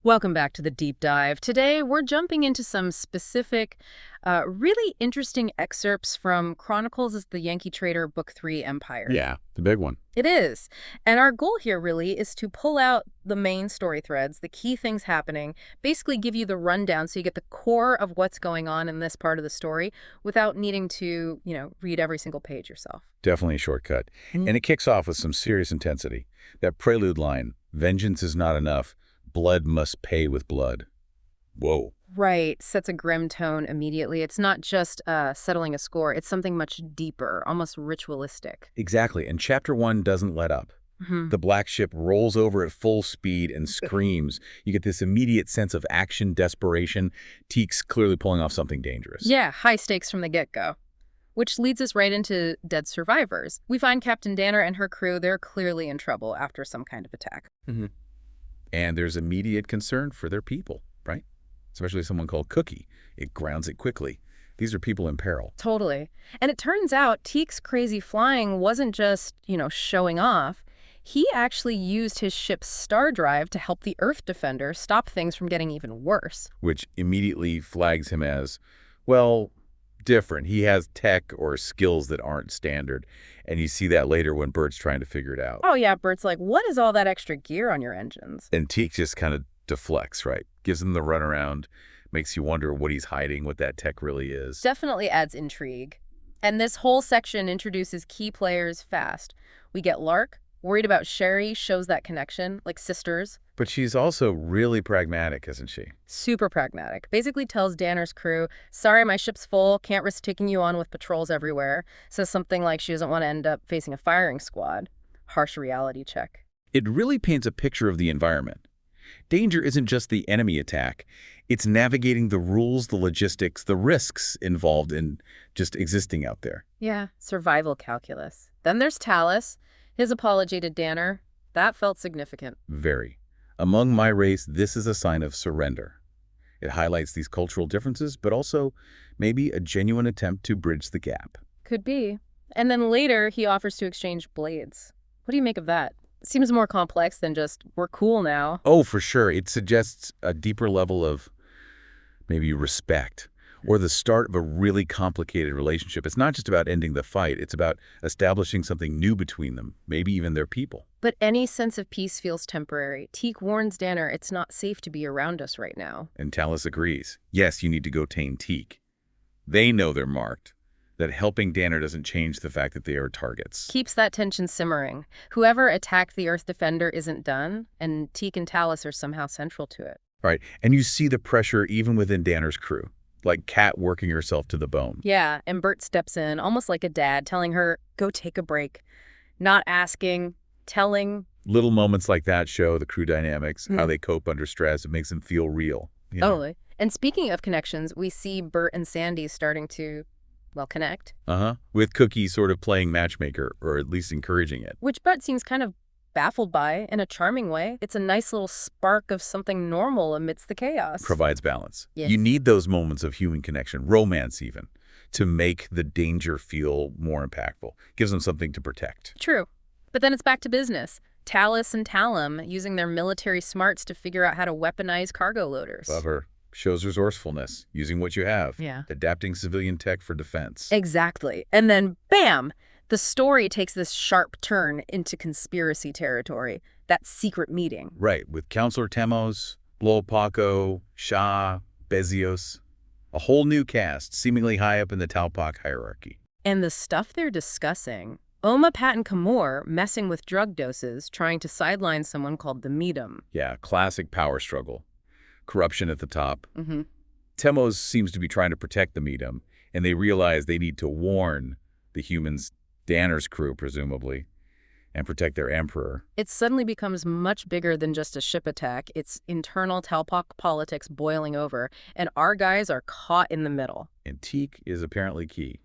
Welcome back to the deep dive. Today, we're jumping into some specific, really interesting excerpts from Chronicles as the Yankee Trader Book 3 Empire. Yeah, the big one. It is. And our goal here really is to pull out the main story threads, the key things happening, basically give you the rundown so you get the core of what's going on in this part of the story without needing to, read every single page yourself. Definitely a shortcut. Mm. And it kicks off with some serious intensity. That prelude line, vengeance is not enough, blood must pay with blood. Whoa. Right. Sets a grim tone immediately. It's not just settling a score. It's something much deeper, almost ritualistic. Exactly. And chapter 1 doesn't let up. Hmm. The black ship rolls over at full speed and screams. You get this immediate sense of action, desperation. Teek's clearly pulling off something dangerous. Yeah, high stakes from the get-go. Which leads us right into dead survivors. We find Captain Danner and her crew, they're clearly in trouble after some kind of attack. Mm-hmm. And there's immediate concern for their people, right? Especially someone called Cookie. It grounds it quickly. These are people in peril. Totally. And it turns out Teek's crazy flying wasn't just, showing off. He actually used his ship's star drive to help the Earth Defender stop things from getting even worse. Which immediately flags him as, well, different. He has tech or skills that aren't standard. And you see that later when Bert's trying to figure it out. Oh yeah, Bert's like, what is all that extra gear on your engines? And Teek just kind of deflects, right? Gives him the runaround, makes you wonder what he's hiding, what that tech really is. Definitely adds intrigue. And this whole section introduces key players fast. We get Lark, worried about Sherry, shows that connection, like sisters. But she's also really pragmatic, isn't she? Super pragmatic. Basically tells Danner's crew, sorry, my ship's full, can't risk taking you on with patrols everywhere. Says something like she doesn't want to end up facing a firing squad. Harsh reality check. It really paints a picture of the environment. Danger isn't just the enemy attack. It's navigating the rules, the logistics, the risks involved in just existing out there. Yeah, survival calculus. Then there's Talus. His apology to Danner. That felt significant. Very. Among my race, this is a sign of surrender. It highlights these cultural differences, but also maybe a genuine attempt to bridge the gap. Could be. And then later, he offers to exchange blades. What do you make of that? Seems more complex than just, we're cool now. Oh, for sure. It suggests a deeper level of maybe respect or the start of a really complicated relationship. It's not just about ending the fight. It's about establishing something new between them, maybe even their people. But any sense of peace feels temporary. Teek warns Danner it's not safe to be around us right now. And Talus agrees. Yes, you need to go tame Teek. They know they're marked. That helping Danner doesn't change the fact that they are targets. Keeps that tension simmering. Whoever attacked the Earth Defender isn't done, and Teek and Talus are somehow central to it. Right, and you see the pressure even within Danner's crew. Like Kat working herself to the bone. Yeah, and Bert steps in, almost like a dad, telling her, go take a break. Not asking, telling. Little moments like that show the crew dynamics, how they cope under stress. It makes them feel real. Totally. And speaking of connections, we see Bert and Sandy starting to, connect. With Cookie sort of playing matchmaker, or at least encouraging it. Which Bert seems kind of baffled by in a charming way. It's a nice little spark of something normal amidst the chaos. Provides balance. Yes. You need those moments of human connection, romance even, to make the danger feel more impactful. Gives them something to protect. True. But then it's back to business. Talus and Talum using their military smarts to figure out how to weaponize cargo loaders. Clever. Shows resourcefulness, using what you have. Yeah. Adapting civilian tech for defense. Exactly. And then, bam! The story takes this sharp turn into conspiracy territory. That secret meeting. Right, with Counselor Temos, Lolpaco, Shah, Bezios. A whole new cast, seemingly high up in the Talpak hierarchy. And the stuff they're discussing. Oma, Pat, and Kamor messing with drug doses, trying to sideline someone called the Medium. Yeah, classic power struggle. Corruption at the top. Mm-hmm. Temos seems to be trying to protect the Medium, and they realize they need to warn the humans, Danner's crew, presumably, and protect their emperor. It suddenly becomes much bigger than just a ship attack. It's internal Talpak politics boiling over, and our guys are caught in the middle. And Teek is apparently key.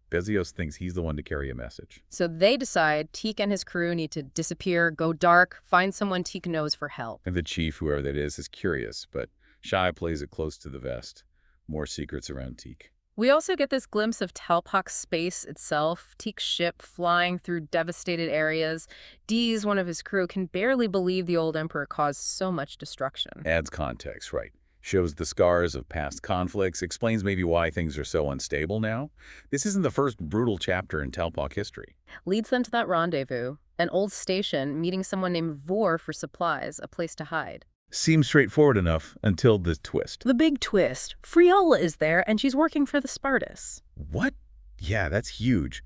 Bezios thinks he's the one to carry a message. So they decide Teek and his crew need to disappear, go dark, find someone Teek knows for help. And the chief, whoever that is curious, but Shai plays it close to the vest. More secrets around Teek. We also get this glimpse of Talpok's space itself, Teek's ship flying through devastated areas. Dee's, one of his crew, can barely believe the old emperor caused so much destruction. Adds context, right. Shows the scars of past conflicts, explains maybe why things are so unstable now. This isn't the first brutal chapter in Talpok history. Leads them to that rendezvous, an old station, meeting someone named Vor for supplies, a place to hide. Seems straightforward enough until the twist. The big twist. Friola is there, and she's working for the Spartus. What? Yeah, that's huge.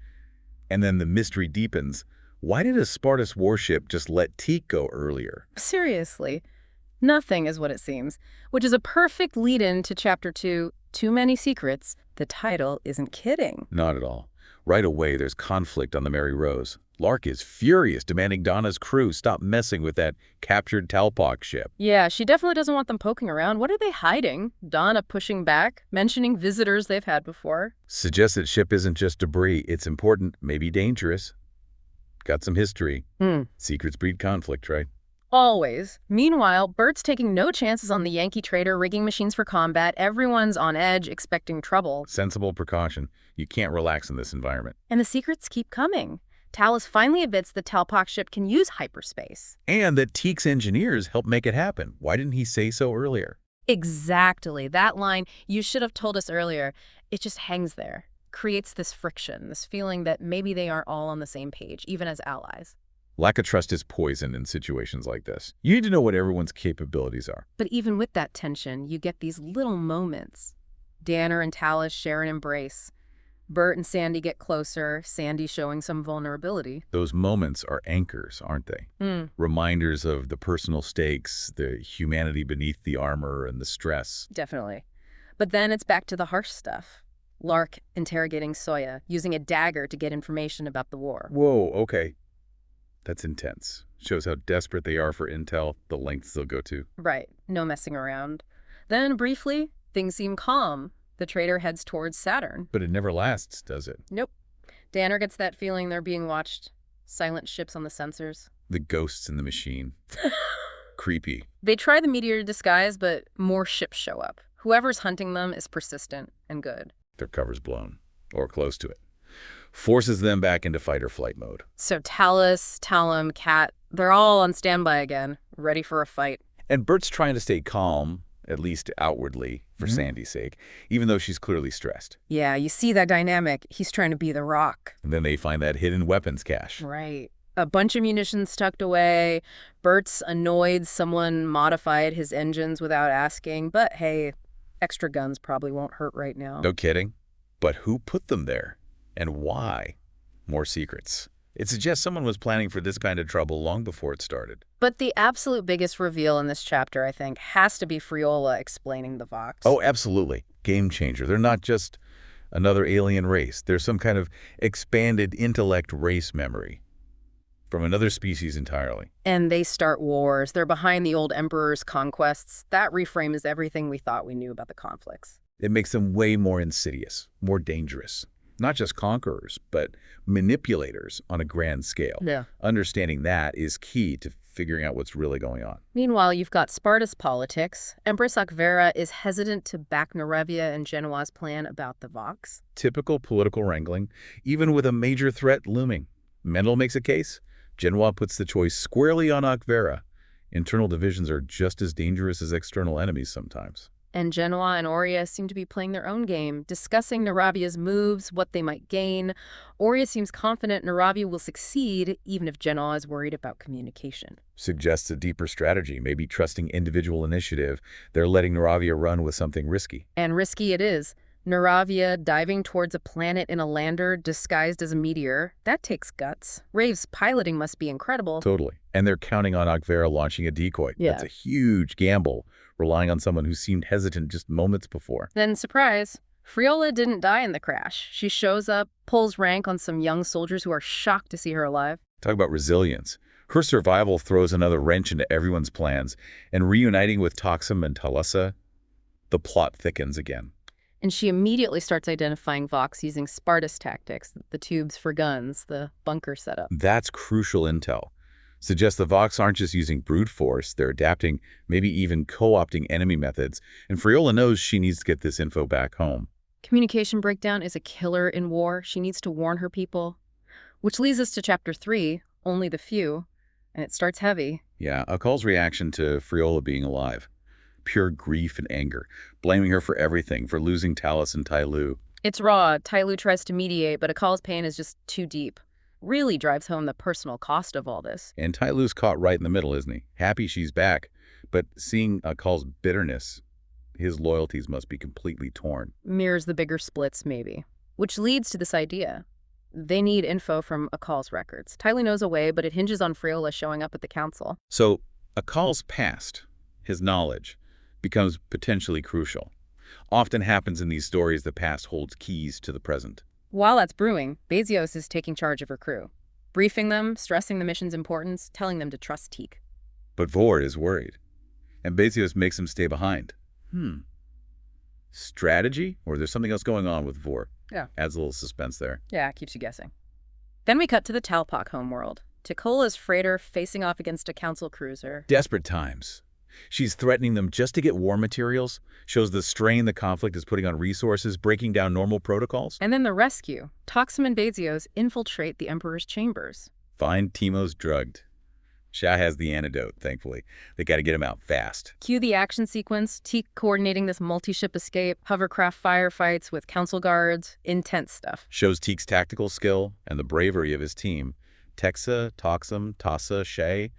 And then the mystery deepens. Why did a Spartus warship just let Teak go earlier? Seriously. Nothing is what it seems, which is a perfect lead-in to Chapter 2, Too Many Secrets. The title isn't kidding. Not at all. Right away, there's conflict on the Mary Rose. Lark is furious, demanding Donna's crew stop messing with that captured Talpok ship. Yeah, she definitely doesn't want them poking around. What are they hiding? Donna pushing back, mentioning visitors they've had before. Suggests that ship isn't just debris. It's important, maybe dangerous. Got some history. Secrets breed conflict, right? Always. Meanwhile, Bert's taking no chances on the Yankee trader rigging machines for combat. Everyone's on edge, expecting trouble. Sensible precaution. You can't relax in this environment. And the secrets keep coming. Talus finally admits the Talpok ship can use hyperspace. And that Teak's engineers helped make it happen. Why didn't he say so earlier? Exactly. That line, you should have told us earlier, it just hangs there. Creates this friction, this feeling that maybe they aren't all on the same page, even as allies. Lack of trust is poison in situations like this. You need to know what everyone's capabilities are. But even with that tension, you get these little moments. Danner and Talus share an embrace. Bert and Sandy get closer, Sandy showing some vulnerability. Those moments are anchors, aren't they? Reminders of the personal stakes, the humanity beneath the armor, and the stress. Definitely. But then it's back to the harsh stuff. Lark interrogating Soya, using a dagger to get information about the war. Whoa, okay. That's intense. Shows how desperate they are for intel, the lengths they'll go to. Right. No messing around. Then, briefly, things seem calm. The trader heads towards Saturn. But it never lasts, does it? Nope. Danner gets that feeling they're being watched. Silent ships on the sensors. The ghosts in the machine. Creepy. They try the meteor disguise, but more ships show up. Whoever's hunting them is persistent and good. Their cover's blown, or close to it. Forces them back into fight-or-flight mode. So Talus, Talum, Kat, they're all on standby again, ready for a fight. And Bert's trying to stay calm, at least outwardly, for Sandy's sake, even though she's clearly stressed. Yeah, you see that dynamic. He's trying to be the rock. And then they find that hidden weapons cache. Right. A bunch of munitions tucked away. Bert's annoyed someone modified his engines without asking, but hey, extra guns probably won't hurt right now. No kidding. But who put them there? And why? More secrets. It suggests someone was planning for this kind of trouble long before it started. But the absolute biggest reveal in this chapter, I think, has to be Friola explaining the Vox. Oh, absolutely. Game changer. They're not just another alien race. They're some kind of expanded intellect race memory from another species entirely. And they start wars. They're behind the old emperor's conquests. That reframes everything we thought we knew about the conflicts. It makes them way more insidious, more dangerous. Not just conquerors, but manipulators on a grand scale. Yeah. Understanding that is key to figuring out what's really going on. Meanwhile, you've got Spartus politics. Empress Akvera is hesitant to back Neravia and Genoa's plan about the Vox. Typical political wrangling, even with a major threat looming. Mendel makes a case. Genoa puts the choice squarely on Akvera. Internal divisions are just as dangerous as external enemies sometimes. And Genoa and Aurea seem to be playing their own game, discussing Neravia's moves, what they might gain. Aurea seems confident Neravia will succeed, even if Genoa is worried about communication. Suggests a deeper strategy, maybe trusting individual initiative. They're letting Neravia run with something risky. And risky it is. Neravia diving towards a planet in a lander disguised as a meteor. That takes guts. Rave's piloting must be incredible. Totally. And they're counting on Akvera launching a decoy. Yeah. That's a huge gamble, relying on someone who seemed hesitant just moments before. Then, surprise, Friola didn't die in the crash. She shows up, pulls rank on some young soldiers who are shocked to see her alive. Talk about resilience. Her survival throws another wrench into everyone's plans, and reuniting with Toxum and Talassa, the plot thickens again. And she immediately starts identifying Vox using Spartus tactics, the tubes for guns, the bunker setup. That's crucial intel. Suggests the Vox aren't just using brute force, they're adapting, maybe even co-opting enemy methods, and Friola knows she needs to get this info back home. Communication breakdown is a killer in war. She needs to warn her people. Which leads us to chapter 3, Only the Few, and it starts heavy. Yeah, Akal's reaction to Friola being alive. Pure grief and anger, blaming her for everything, for losing Talus and Tyloo. It's raw. Tyloo tries to mediate, but Akal's pain is just too deep. Really drives home the personal cost of all this. And Tyloo's caught right in the middle, isn't he? Happy she's back, but seeing Akal's bitterness, his loyalties must be completely torn. Mirrors the bigger splits, maybe. Which leads to this idea. They need info from Akal's records. Tyloo knows a way, but it hinges on Friola showing up at the council. So Akal's past, his knowledge, becomes potentially crucial. Often happens in these stories, the past holds keys to the present. While that's brewing, Bezios is taking charge of her crew. Briefing them, stressing the mission's importance, telling them to trust Teak. But Vord is worried, and Bezios makes him stay behind. Strategy? Or there's something else going on with Vord? Yeah. Adds a little suspense there. Yeah, keeps you guessing. Then we cut to the Talpak homeworld. Tikola's freighter facing off against a council cruiser. Desperate times. She's threatening them just to get war materials, shows the strain the conflict is putting on resources, breaking down normal protocols. And then the rescue. Toxum and Bezios infiltrate the Emperor's chambers. Find Timo's drugged. Shah has the antidote, thankfully. They got to get him out fast. Cue the action sequence, Teak coordinating this multi-ship escape, hovercraft firefights with council guards, intense stuff. Shows Teak's tactical skill and the bravery of his team. Texa, Toxum, Tassa, Shay,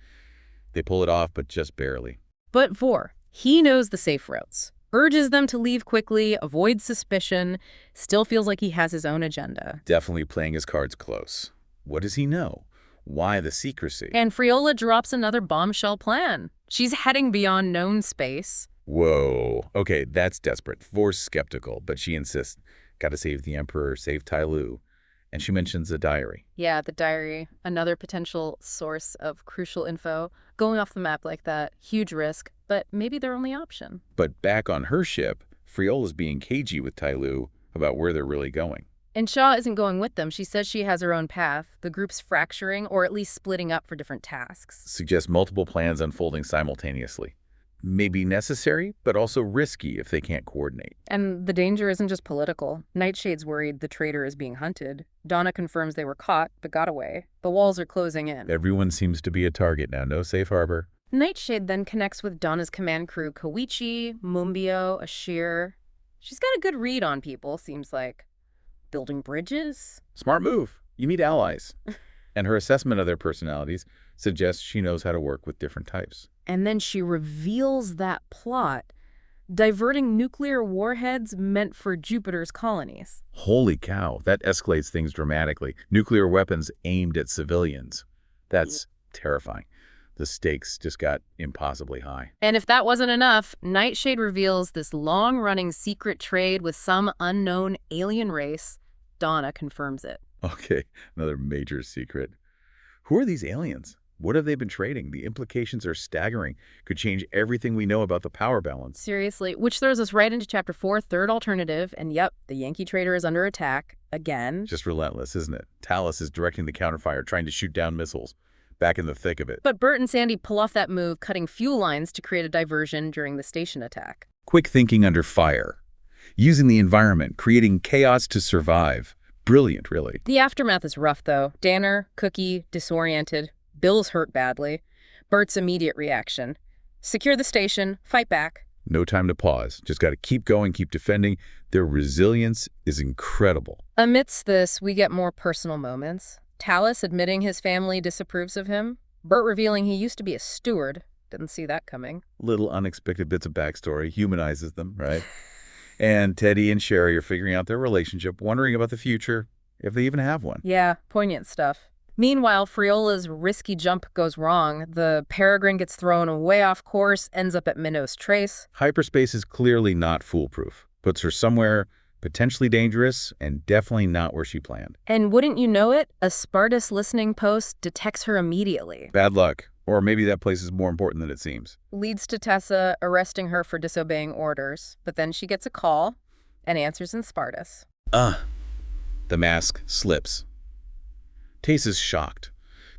they pull it off, but just barely. But Vor, he knows the safe routes. Urges them to leave quickly, avoid suspicion, still feels like he has his own agenda. Definitely playing his cards close. What does he know? Why the secrecy? And Friola drops another bombshell plan. She's heading beyond known space. Whoa. Okay, that's desperate. Vor's skeptical, but she insists, gotta save the Emperor, save Tyloo. And she mentions a diary. Yeah, the diary, another potential source of crucial info. Going off the map like that, huge risk, but maybe their only option. But back on her ship, Friola's being cagey with Tyloo about where they're really going. And Shaw isn't going with them. She says she has her own path. The group's fracturing, or at least splitting up for different tasks. Suggests multiple plans unfolding simultaneously. Maybe necessary, but also risky if they can't coordinate. And the danger isn't just political. Nightshade's worried the traitor is being hunted. Donna confirms they were caught, but got away. The walls are closing in. Everyone seems to be a target now. No safe harbor. Nightshade then connects with Donna's command crew, Koichi, Mumbio, Ashir. She's got a good read on people, seems like. Building bridges? Smart move. You meet allies. And her assessment of their personalities suggests she knows how to work with different types. And then she reveals that plot, diverting nuclear warheads meant for Jupiter's colonies. Holy cow, that escalates things dramatically. Nuclear weapons aimed at civilians. That's terrifying. The stakes just got impossibly high. And if that wasn't enough, Nightshade reveals this long-running secret trade with some unknown alien race. Donna confirms it. Okay, another major secret. Who are these aliens? What have they been trading? The implications are staggering. Could change everything we know about the power balance. Seriously, which throws us right into Chapter 4, third alternative, and yep, the Yankee trader is under attack, again. Just relentless, isn't it? Talus is directing the counterfire, trying to shoot down missiles. Back in the thick of it. But Bert and Sandy pull off that move, cutting fuel lines to create a diversion during the station attack. Quick thinking under fire. Using the environment, creating chaos to survive. Brilliant, really. The aftermath is rough, though. Danner, Cookie, disoriented. Bill's hurt badly. Bert's immediate reaction. Secure the station, fight back. No time to pause. Just got to keep going, keep defending. Their resilience is incredible. Amidst this, we get more personal moments. Talus admitting his family disapproves of him. Bert revealing he used to be a steward. Didn't see that coming. Little unexpected bits of backstory humanizes them, right? And Teddy and Sherry are figuring out their relationship, wondering about the future, if they even have one. Yeah, poignant stuff. Meanwhile, Friola's risky jump goes wrong. The Peregrine gets thrown way off course, ends up at Minnow's Trace. Hyperspace is clearly not foolproof. Puts her somewhere potentially dangerous and definitely not where she planned. And wouldn't you know it, a Spartus listening post detects her immediately. Bad luck. Or maybe that place is more important than it seems. Leads to Tessa arresting her for disobeying orders, but then she gets a call and answers in Spartus. The mask slips. Tace is shocked.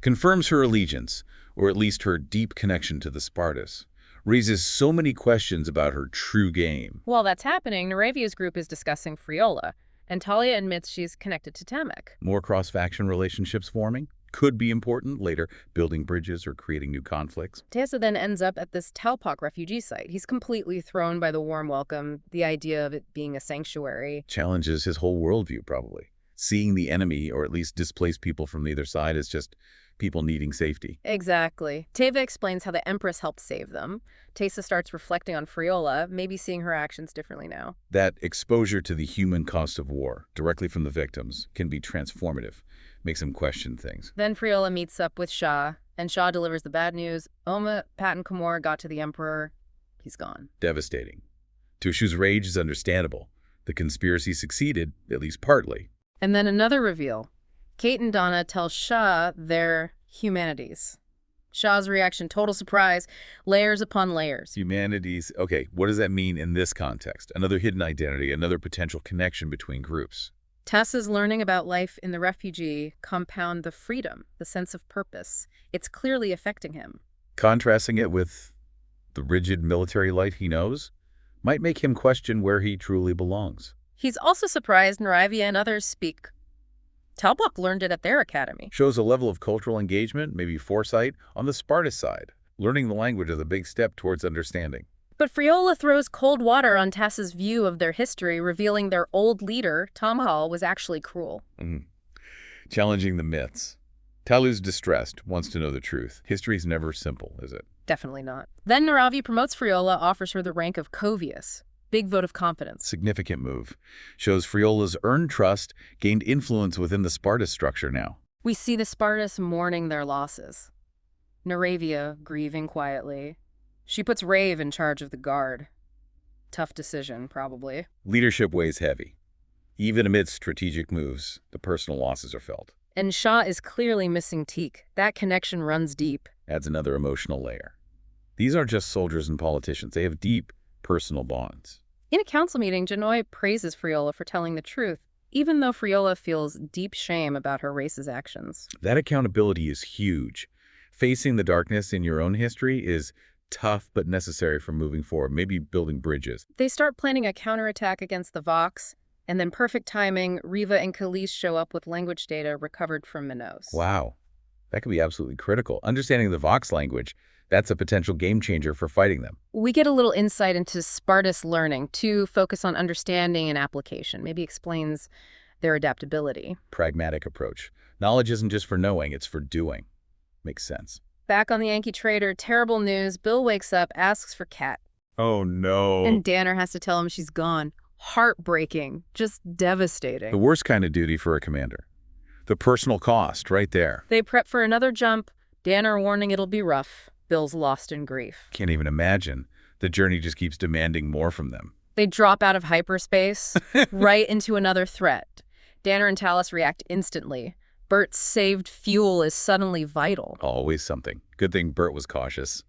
Confirms her allegiance, or at least her deep connection to the Spartus. raises so many questions about her true game. While that's happening, Naravia's group is discussing Friola, and Talia admits she's connected to Temek. More cross-faction relationships forming could be important later, building bridges or creating new conflicts. Tessa then ends up at this Talpak refugee site. He's completely thrown by the warm welcome, the idea of it being a sanctuary. Challenges his whole worldview, probably. Seeing the enemy, or at least displaced people from either side, as just people needing safety. Exactly. Teva explains how the Empress helped save them. Tessa starts reflecting on Friola, maybe seeing her actions differently now. That exposure to the human cost of war, directly from the victims, can be transformative. Makes him question things. Then Friola meets up with Shah, and Shah delivers the bad news. Oma Patton Kamor got to the Emperor. He's gone. Devastating. Tushu's rage is understandable. The conspiracy succeeded, at least partly. And then another reveal. Kate and Donna tell Shah their humanities. Shah's reaction, total surprise, layers upon layers. Humanities. Okay, what does that mean in this context? Another hidden identity, another potential connection between groups. Tessa's learning about life in the refugee compound the freedom, the sense of purpose. It's clearly affecting him. Contrasting it with the rigid military life he knows might make him question where he truly belongs. He's also surprised Naravia and others speak. Talbot learned it at their academy. Shows a level of cultural engagement, maybe foresight, on the Sparta side. Learning the language is a big step towards understanding. But Friola throws cold water on Tessa's view of their history, revealing their old leader, Tamhal, was actually cruel. Challenging the myths. Talu's distressed, wants to know the truth. History's never simple, is it? Definitely not. Then Naravi promotes Friola, offers her the rank of Covius. Big vote of confidence. Significant move. Shows Friola's earned trust, gained influence within the Sparta structure now. We see the Spartans mourning their losses. Naravia grieving quietly. She puts Rave in charge of the guard. Tough decision, probably. Leadership weighs heavy. Even amidst strategic moves, the personal losses are felt. And Shah is clearly missing Teak. That connection runs deep. Adds another emotional layer. These aren't just soldiers and politicians. They have deep personal bonds. In a council meeting, Genoa praises Friola for telling the truth, even though Friola feels deep shame about her race's actions. That accountability is huge. Facing the darkness in your own history is tough but necessary for moving forward, maybe building bridges. They start planning a counterattack against the Vox, and then perfect timing, Riva and Khalees show up with language data recovered from Minos. Wow, that could be absolutely critical. Understanding the Vox language, that's a potential game changer for fighting them. We get a little insight into Sparta's learning to focus on understanding and application, maybe explains their adaptability. Pragmatic approach. Knowledge isn't just for knowing, it's for doing. Makes sense. Back on the Yankee trader, terrible news. Bill wakes up, asks for Kat. Oh no. And Danner has to tell him she's gone. Heartbreaking. Just devastating. The worst kind of duty for a commander. The personal cost, right there. They prep for another jump. Danner warning it'll be rough. Bill's lost in grief. Can't even imagine. The journey just keeps demanding more from them. They drop out of hyperspace, right into another threat. Danner and Talus react instantly. Bert's saved fuel is suddenly vital. Always something. Good thing Bert was cautious.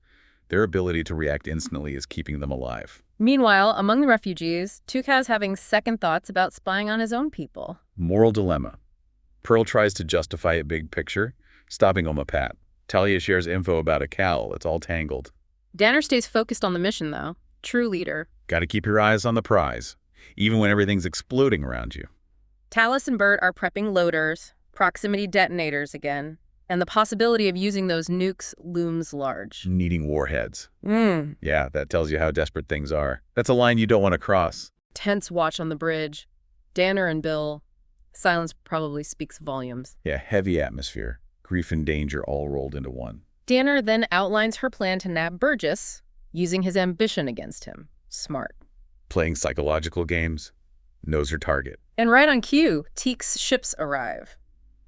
Their ability to react instantly is keeping them alive. Meanwhile, among the refugees, Tukaz's having second thoughts about spying on his own people. Moral dilemma. Pearl tries to justify a big picture, stopping Omapat. Talia shares info about a cowl. It's all tangled. Danner stays focused on the mission, though. True leader. Gotta keep your eyes on the prize, even when everything's exploding around you. Talus and Bert are prepping loaders, proximity detonators again, and the possibility of using those nukes looms large. Needing warheads. Yeah, that tells you how desperate things are. That's a line you don't want to cross. Tense watch on the bridge. Danner and Bill. Silence probably speaks volumes. Yeah, heavy atmosphere. Grief and danger all rolled into one. Danner then outlines her plan to nab Burgess, using his ambition against him. Smart. Playing psychological games. Knows her target. And right on cue, Teak's ships arrive.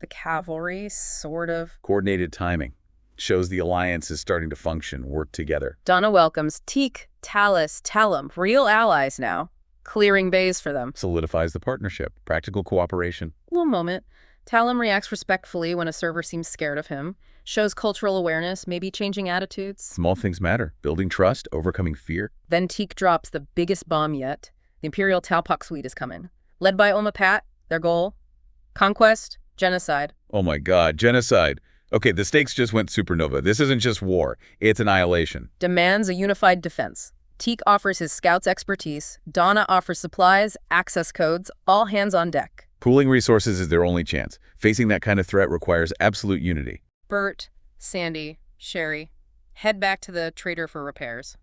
The cavalry, sort of. Coordinated timing. Shows the alliance is starting to function, work together. Donna welcomes Teak, Talus, Talum, real allies now. Clearing bays for them. Solidifies the partnership. Practical cooperation. One moment. Talum reacts respectfully when a server seems scared of him. Shows cultural awareness, maybe changing attitudes. Small things matter. Building trust, overcoming fear. Then Teak drops the biggest bomb yet. The Imperial Talpak suite is coming. Led by Omapat, their goal, conquest, genocide. Oh my god, genocide. Okay, the stakes just went supernova. This isn't just war, it's annihilation. Demands a unified defense. Teak offers his scouts' expertise. Donna offers supplies, access codes, all hands on deck. Pooling resources is their only chance. Facing that kind of threat requires absolute unity. Bert, Sandy, Sherry, head back to the trader for repairs.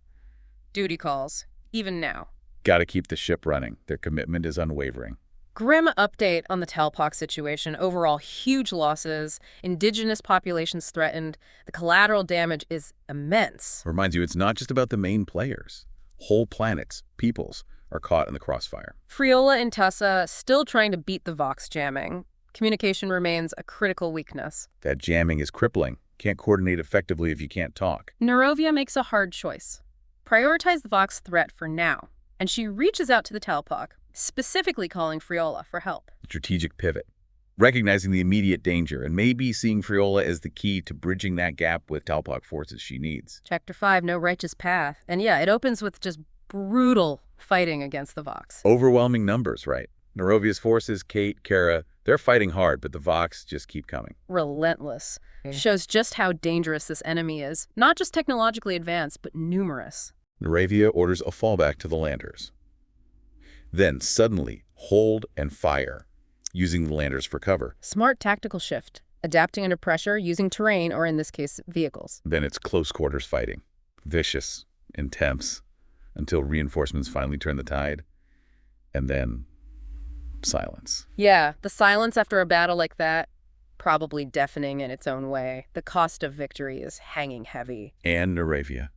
Duty calls, even now. Gotta keep the ship running. Their commitment is unwavering. Grim update on the Talpock situation. Overall, huge losses. Indigenous populations threatened. The collateral damage is immense. Reminds you, it's not just about the main players. Whole planets, peoples, are caught in the crossfire. Friola and Tussa still trying to beat the Vox jamming. Communication remains a critical weakness. That jamming is crippling. Can't coordinate effectively if you can't talk. Nerovia makes a hard choice. Prioritize the Vox threat for now. And she reaches out to the Talpock, specifically calling Friola for help. Strategic pivot. Recognizing the immediate danger and maybe seeing Friola as the key to bridging that gap with Talpock forces she needs. Chapter 5, No Righteous Path. And yeah, it opens with just brutal fighting against the Vox. Overwhelming numbers, right? Nerovia's forces, Kate, Kara, they're fighting hard, but the Vox just keep coming. Relentless. Shows just how dangerous this enemy is. Not just technologically advanced, but numerous. Nerovia orders a fallback to the landers. Then, suddenly, hold and fire, using the landers for cover. Smart tactical shift. Adapting under pressure, using terrain, or in this case, vehicles. Then it's close quarters fighting. Vicious, intense, until reinforcements finally turn the tide. And then, silence. Yeah, the silence after a battle like that, probably deafening in its own way. The cost of victory is hanging heavy. And Nerovia.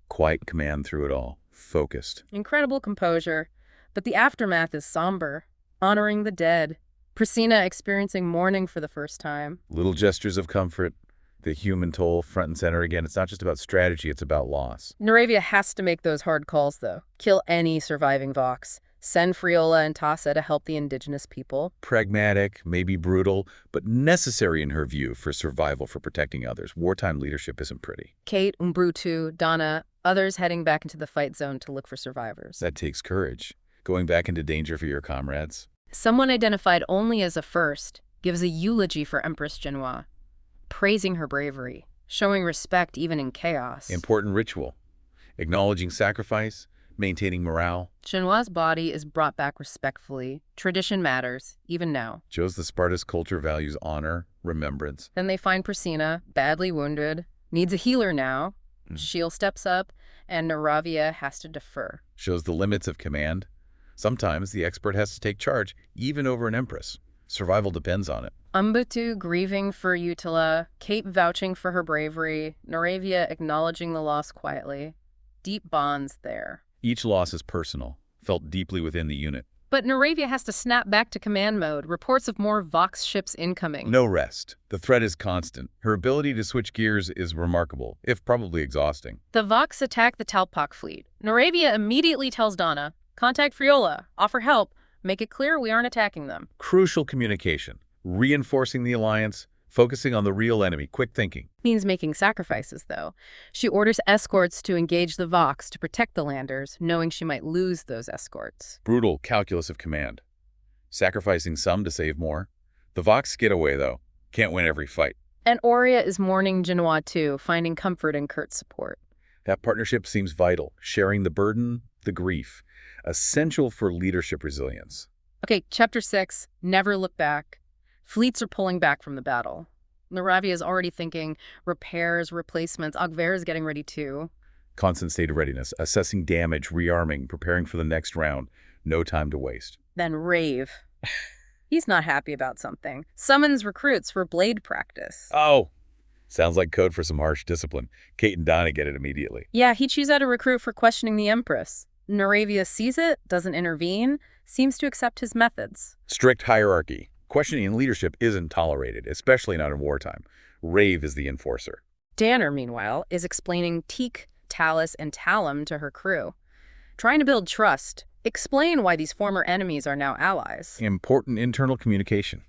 Quiet command through it all. Focused. Incredible composure. But the aftermath is somber. Honoring the dead. Priscina experiencing mourning for the first time. Little gestures of comfort. The human toll front and center again. It's not just about strategy, it's about loss. Nerovia has to make those hard calls, though. Kill any surviving Vox. Send Friola and Tussa to help the indigenous people. Pragmatic, maybe brutal, but necessary in her view for survival, for protecting others. Wartime leadership isn't pretty. Kate, Umbrutu, Donna, others heading back into the fight zone to look for survivors. That takes courage. Going back into danger for your comrades. Someone identified only as a first gives a eulogy for Empress Genoa, praising her bravery, showing respect even in chaos. Important ritual. Acknowledging sacrifice, maintaining morale. Genoa's body is brought back respectfully. Tradition matters, even now. Shows the Spartans culture values honor, remembrance. Then they find Priscina, badly wounded, needs a healer now. Shield steps up, and Nerovia has to defer. Shows the limits of command. Sometimes the expert has to take charge, even over an empress. Survival depends on it. Umbutu grieving for Utila, Kate vouching for her bravery, Nerovia acknowledging the loss quietly. Deep bonds there. Each loss is personal, felt deeply within the unit. But Nerovia has to snap back to command mode. Reports of more Vox ships incoming. No rest. The threat is constant. Her ability to switch gears is remarkable, if probably exhausting. The Vox attack the Talpock fleet. Nerovia immediately tells Donna, contact Friola, offer help, make it clear we aren't attacking them. Crucial communication. Reinforcing the alliance, focusing on the real enemy, quick thinking. Means making sacrifices, though. She orders escorts to engage the Vox to protect the landers, knowing she might lose those escorts. Brutal calculus of command. Sacrificing some to save more. The Vox get away, though. Can't win every fight. And Aurea is mourning Genoa, too, finding comfort in Kurt's support. That partnership seems vital, sharing the burden, the grief. Essential for leadership resilience. Okay, Chapter 6, Never Look Back. Fleets are pulling back from the battle. Nerovia is already thinking repairs, replacements. Agver is getting ready too. Constant state of readiness, assessing damage, rearming, preparing for the next round. No time to waste. Then Rave. He's not happy about something. Summons recruits for blade practice. Oh! Sounds like code for some harsh discipline. Kate and Donna get it immediately. Yeah, he chews out a recruit for questioning the Empress. Nerovia sees it, doesn't intervene, seems to accept his methods. Strict hierarchy. Questioning leadership isn't tolerated, especially not in wartime. Rave is the enforcer. Danner, meanwhile, is explaining Teak, Talus, and Talum to her crew. Trying to build trust, explain why these former enemies are now allies. Important internal communication.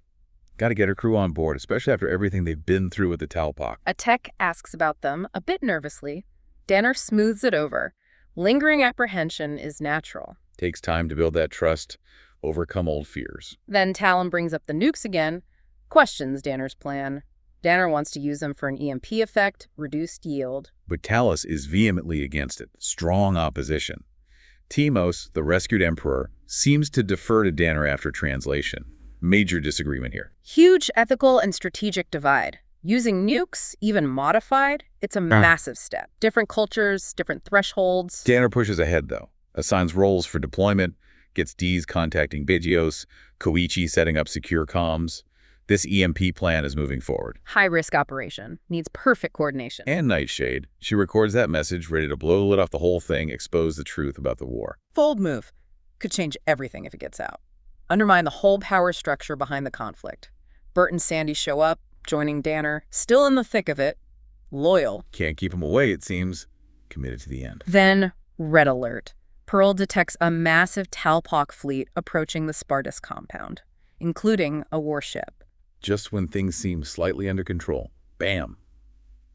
Got to get her crew on board, especially after everything they've been through with the Talpock. A tech asks about them, a bit nervously. Danner smooths it over. Lingering apprehension is natural. Takes time to build that trust, overcome old fears. Then Talon brings up the nukes again, questions Danner's plan. Danner wants to use them for an EMP effect, reduced yield. But Talos is vehemently against it, strong opposition. Timos, the rescued emperor, seems to defer to Danner after translation. Major disagreement here. Huge ethical and strategic divide. Using nukes, even modified, it's a massive step. Different cultures, different thresholds. Danner pushes ahead, though. Assigns roles for deployment, gets D's contacting Bigios, Koichi setting up secure comms. This EMP plan is moving forward. High-risk operation. Needs perfect coordination. And Nightshade. She records that message, ready to blow the lid off the whole thing, expose the truth about the war. Bold move. Could change everything if it gets out. Undermine the whole power structure behind the conflict. Bert and Sandy show up, joining Danner, still in the thick of it, loyal. Can't keep him away, it seems. Committed to the end. Then, red alert. Pearl detects a massive Talpok fleet approaching the Spartus compound, including a warship. Just when things seem slightly under control. Bam!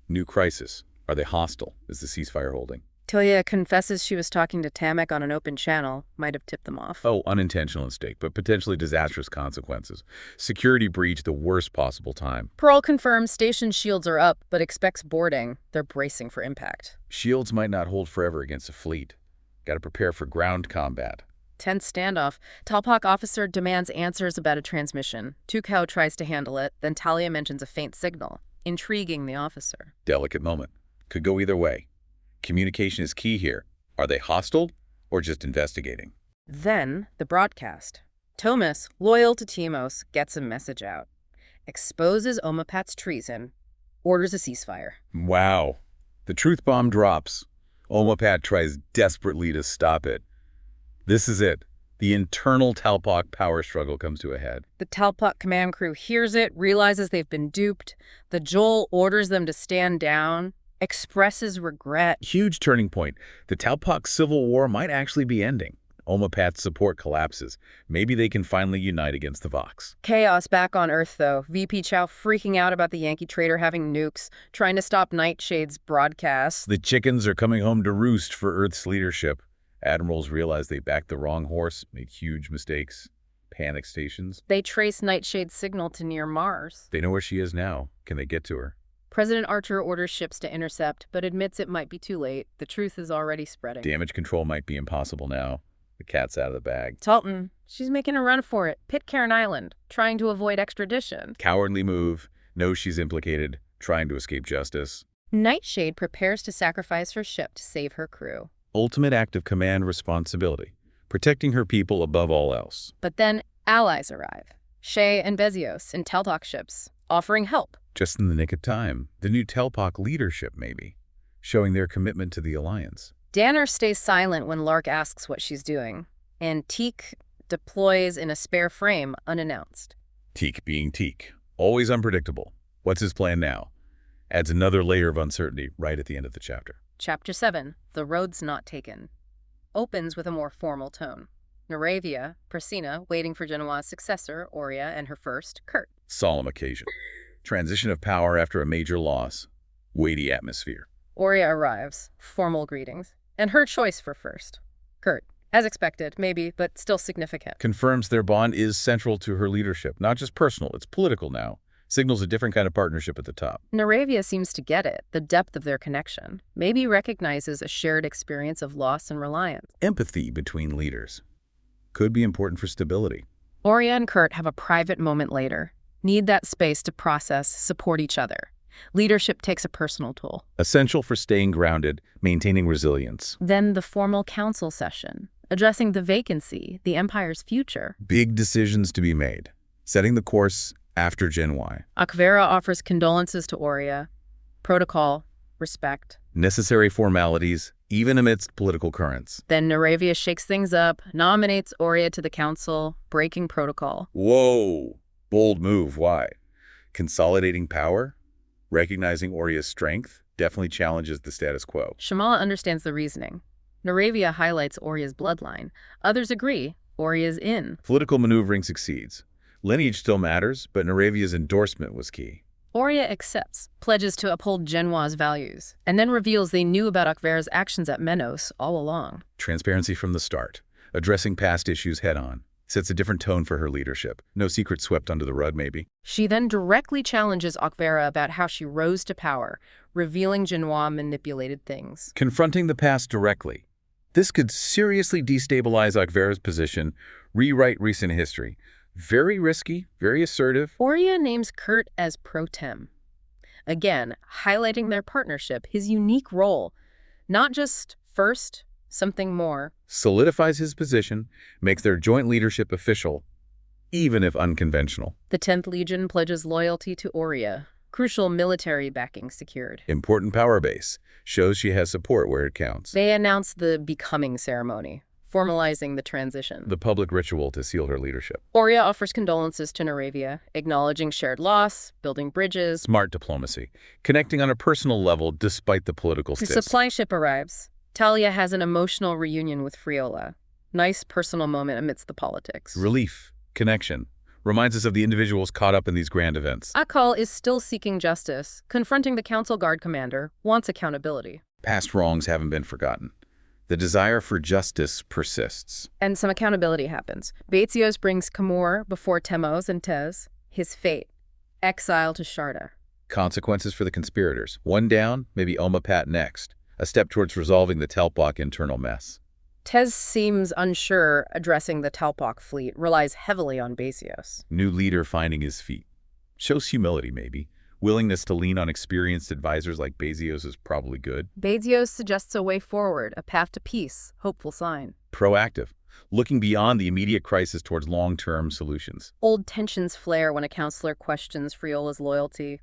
New crisis. Are they hostile? Is the ceasefire holding? Talia confesses she was talking to Tamek on an open channel. Might have tipped them off. Oh, unintentional mistake, but potentially disastrous consequences. Security breach the worst possible time. Pearl confirms station shields are up, but expects boarding. They're bracing for impact. Shields might not hold forever against a fleet. Got to prepare for ground combat. Tense standoff. Talpok officer demands answers about a transmission. Tukau tries to handle it, then Talia mentions a faint signal, intriguing the officer. Delicate moment. Could go either way. Communication is key here. Are they hostile or just investigating? Then, the broadcast. Thomas, loyal to Timos, gets a message out. Exposes Omapat's treason. Orders a ceasefire. Wow. The truth bomb drops. Omapat tries desperately to stop it. This is it. The internal Talpok power struggle comes to a head. The Talpok command crew hears it, realizes they've been duped. The Joel orders them to stand down, expresses regret. Huge turning point. The Talpok civil war might actually be ending. Omapat's support collapses. Maybe they can finally unite against the Vox. Chaos back on Earth, though. VP Chow freaking out about the Yankee trader having nukes, trying to stop Nightshade's broadcast. The chickens are coming home to roost for Earth's leadership. Admirals realize they backed the wrong horse, made huge mistakes. Panic stations. They trace Nightshade's signal to near Mars. They know where she is now. Can they get to her? President Archer orders ships to intercept, but admits it might be too late. The truth is already spreading. Damage control might be impossible now. The cat's out of the bag. Talton, she's making a run for it. Pitcairn Island, trying to avoid extradition. Cowardly move. Knows she's implicated. Trying to escape justice. Nightshade prepares to sacrifice her ship to save her crew. Ultimate act of command responsibility. Protecting her people above all else. But then allies arrive. Shay and Bezios in Talpok ships, offering help. Just in the nick of time. The new Talpok leadership, maybe. Showing their commitment to the alliance. Danner stays silent when Lark asks what she's doing, and Teak deploys in a spare frame unannounced. Teak being Teak. Always unpredictable. What's his plan now? Adds another layer of uncertainty right at the end of the chapter. Chapter 7, The Road's Not Taken, opens with a more formal tone. Naravia, Persina, waiting for Genoa's successor, Aurea, and her first, Kurt. Solemn occasion. Transition of power after a major loss. Weighty atmosphere. Aurea arrives, formal greetings, and her choice for first, Kurt. As expected, maybe, but still significant. Confirms their bond is central to her leadership. Not just personal, it's political now. Signals a different kind of partnership at the top. Naravia seems to get it, the depth of their connection. Maybe recognizes a shared experience of loss and reliance. Empathy between leaders. Could be important for stability. Aurea and Kurt have a private moment later. Need that space to process, support each other. Leadership takes a personal toll. Essential for staying grounded, maintaining resilience. Then the formal council session, addressing the vacancy, the Empire's future. Big decisions to be made. Setting the course after Gen Y. Akvera offers condolences to Aurea. Protocol, respect. Necessary formalities, even amidst political currents. Then Naravia shakes things up, nominates Aurea to the council, breaking protocol. Whoa! Bold move, why? Consolidating power? Recognizing Aurea's strength? Definitely challenges the status quo. Shamala understands the reasoning. Naravia highlights Aurea's bloodline. Others agree, Aurea's in. Political maneuvering succeeds. Lineage still matters, but Naravia's endorsement was key. Aurea accepts, pledges to uphold Genoa's values, and then reveals they knew about Akvera's actions at Menos all along. Transparency from the start. Addressing past issues head-on. Sets a different tone for her leadership. No secret swept under the rug, maybe. She then directly challenges Akvera about how she rose to power, revealing Genoa manipulated things. Confronting the past directly. This could seriously destabilize Akvera's position, rewrite recent history. Very risky, very assertive. Oria names Kurt as pro tem. Again, highlighting their partnership, his unique role. Not just first, something more. Solidifies his position, makes their joint leadership official, even if unconventional. The 10th Legion pledges loyalty to Oria. Crucial military backing secured. Important power base. Shows she has support where it counts. They announce the becoming ceremony, formalizing the transition. The public ritual to seal her leadership. Oria offers condolences to Neravia, acknowledging shared loss, building bridges. Smart diplomacy. Connecting on a personal level despite the political The stakes. supply ship arrives. Talia has an emotional reunion with Friola. Nice personal moment amidst the politics. Relief. Connection. Reminds us of the individuals caught up in these grand events. Akal is still seeking justice, confronting the Council Guard commander, wants accountability. Past wrongs haven't been forgotten. The desire for justice persists. And some accountability happens. Betsios brings Kamor before Temos and Tez. His fate. Exile to Sharda. Consequences for the conspirators. One down, maybe Omapat next. A step towards resolving the Telpok internal mess. Tez seems unsure addressing the Telpok fleet, relies heavily on Betsios. New leader finding his feet. Shows humility, maybe. Willingness to lean on experienced advisors like Betsios is probably good. Betsios suggests a way forward, a path to peace, hopeful sign. Proactive. Looking beyond the immediate crisis towards long-term solutions. Old tensions flare when a counselor questions Friola's loyalty.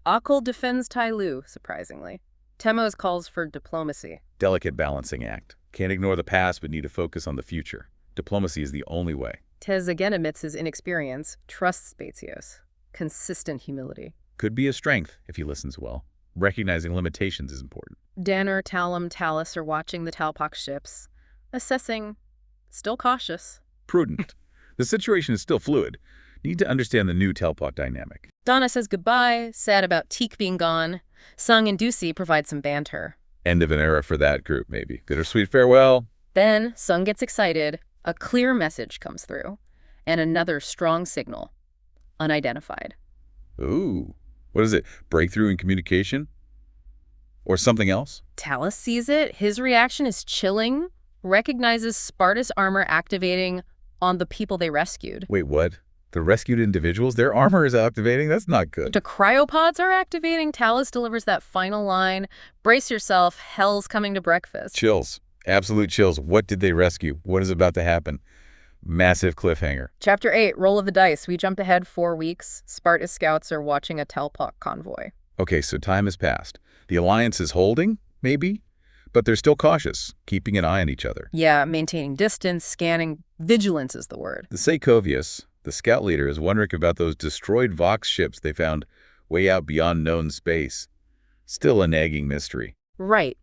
Akal defends Tyloo, surprisingly. Temos calls for diplomacy. Delicate balancing act. Can't ignore the past but need to focus on the future. Diplomacy is the only way. Tez again admits his inexperience, trusts Betsios. Consistent humility. Could be a strength if he listens well. Recognizing limitations is important. Danner, Talum, Talus are watching the Talpok ships, assessing, still cautious. Prudent. The situation is still fluid. Need to understand the new Telpok dynamic. Donna says goodbye, sad about Teak being gone. Sung and Ducey provide some banter. End of an era for that group, maybe. Bittersweet farewell. Then Sung gets excited, a clear message comes through, and another strong signal. Unidentified. Ooh. What is it? Breakthrough in communication? Or something else? Talus sees it. His reaction is chilling, recognizes Spartus armor activating on the people they rescued. Wait, what? The rescued individuals? Their armor is activating? That's not good. The cryopods are activating. Talus delivers that final line. Brace yourself, hell's coming to breakfast. Chills. Absolute chills. What did they rescue? What is about to happen? Massive cliffhanger. Chapter 8, Roll of the Dice. We jumped ahead 4 weeks. Spartus scouts are watching a Telpok convoy. Okay, so time has passed. The alliance is holding, maybe? But they're still cautious, keeping an eye on each other. Yeah, maintaining distance, scanning. Vigilance is the word. The Seikovius, the scout leader, is wondering about those destroyed Vox ships they found way out beyond known space. Still a nagging mystery. Right.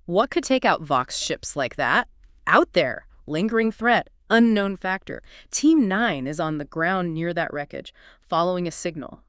What could take out Vox ships like that? Out there. Lingering threat. Unknown factor. Team 9 is on the ground near that wreckage, following a signal.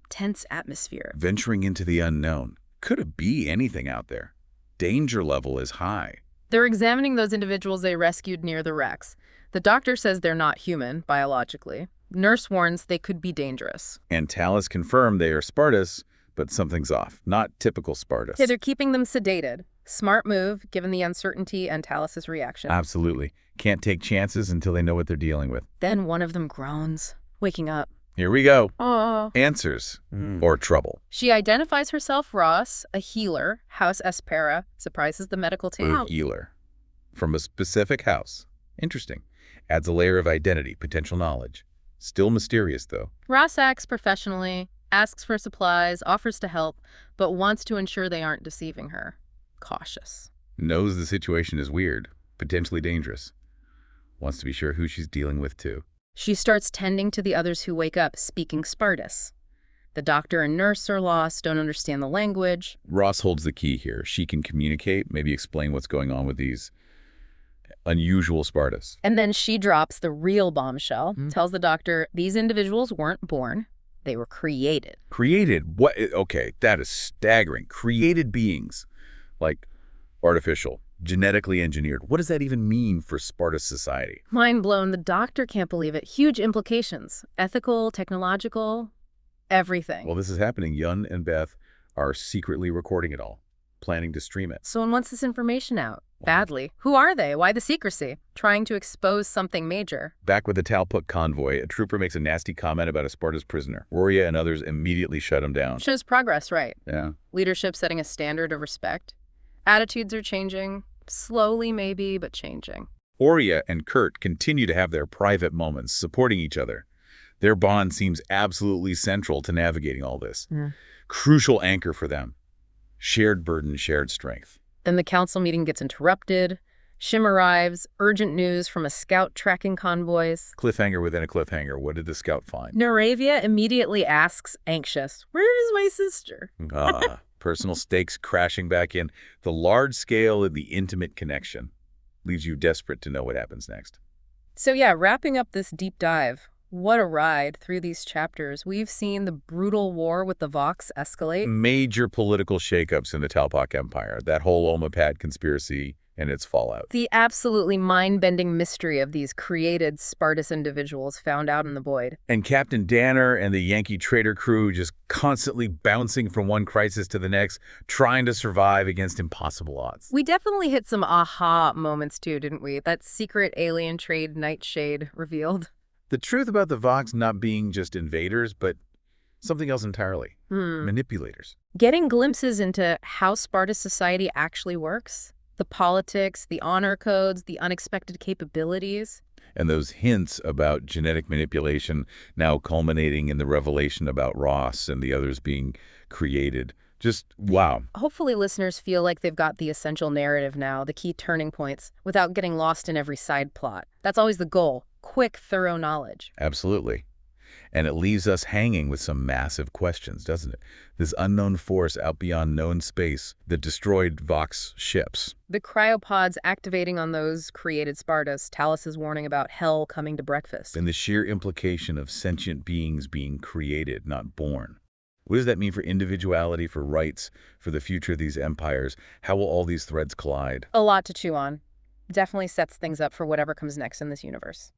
Tense atmosphere. Venturing into the unknown. Could it be anything out there? Danger level is high. They're examining those individuals they rescued near the wrecks. The doctor says they're not human, biologically. Nurse warns they could be dangerous. And Talus confirmed they are Spartus, but something's off. Not typical Spartus. Yeah, they're keeping them sedated. Smart move, given the uncertainty and Talus's reaction. Absolutely. Can't take chances until they know what they're dealing with. Then one of them groans, waking up. Here we go. Oh. Answers. Or trouble. She identifies herself Ross, a healer, House Espera, surprises the medical team. Or healer. From a specific house. Interesting. Adds a layer of identity, potential knowledge. Still mysterious, though. Ross acts professionally, asks for supplies, offers to help, but wants to ensure they aren't deceiving her. Cautious. Knows the situation is weird, potentially dangerous. Wants to be sure who she's dealing with, too. She starts tending to the others who wake up, speaking Spartus. The doctor and nurse are lost, don't understand the language. Ross holds the key here. She can communicate, maybe explain what's going on with these unusual Spartus. And then she drops the real bombshell, tells the doctor these individuals weren't born, they were created. Created? What? Okay, that is staggering. Created beings. Like artificial. Genetically engineered. What does that even mean for Sparta's society? Mind blown. The doctor can't believe it. Huge implications. Ethical, technological, everything. Well, this is happening. Yun and Beth are secretly recording it all, planning to stream it. So when wants this information out? Wow. Badly. Who are they? Why the secrecy? Trying to expose something major. Back with the Talpuk convoy, a trooper makes a nasty comment about a Sparta's prisoner. Roria and others immediately shut him down. Shows progress, right? Yeah. Leadership setting a standard of respect. Attitudes are changing. Slowly, maybe, but changing. Oria and Kurt continue to have their private moments, supporting each other. Their bond seems absolutely central to navigating all this. Yeah. Crucial anchor for them. Shared burden, shared strength. Then the council meeting gets interrupted. Shim arrives. Urgent news from a scout tracking convoys. Cliffhanger within a cliffhanger. What did the scout find? Naravia immediately asks, anxious, "Where is my sister?" Personal stakes crashing back in. The large scale and the intimate connection leaves you desperate to know what happens next. So yeah, wrapping up this deep dive, what a ride through these chapters. We've seen the brutal war with the Vox escalate. Major political shakeups in the Talpak Empire. That whole Omapad conspiracy and its fallout. The absolutely mind-bending mystery of these created Spartacus individuals found out in the void. And Captain Danner and the Yankee trader crew just constantly bouncing from one crisis to the next, trying to survive against impossible odds. We definitely hit some aha moments too, didn't we? That secret alien trade nightshade revealed. The truth about the Vox not being just invaders, but something else entirely. Manipulators. Getting glimpses into how Sparta's society actually works. The politics, the honor codes, the unexpected capabilities. And those hints about genetic manipulation now culminating in the revelation about Ross and the others being created. Just, wow. Hopefully listeners feel like they've got the essential narrative now, the key turning points, without getting lost in every side plot. That's always the goal. Quick, thorough knowledge. Absolutely. And it leaves us hanging with some massive questions, doesn't it? This unknown force out beyond known space that destroyed Vox ships. The cryopods activating on those created Spartas, Talus's warning about hell coming to breakfast. And the sheer implication of sentient beings being created, not born. What does that mean for individuality, for rights, for the future of these empires? How will all these threads collide? A lot to chew on. Definitely sets things up for whatever comes next in this universe.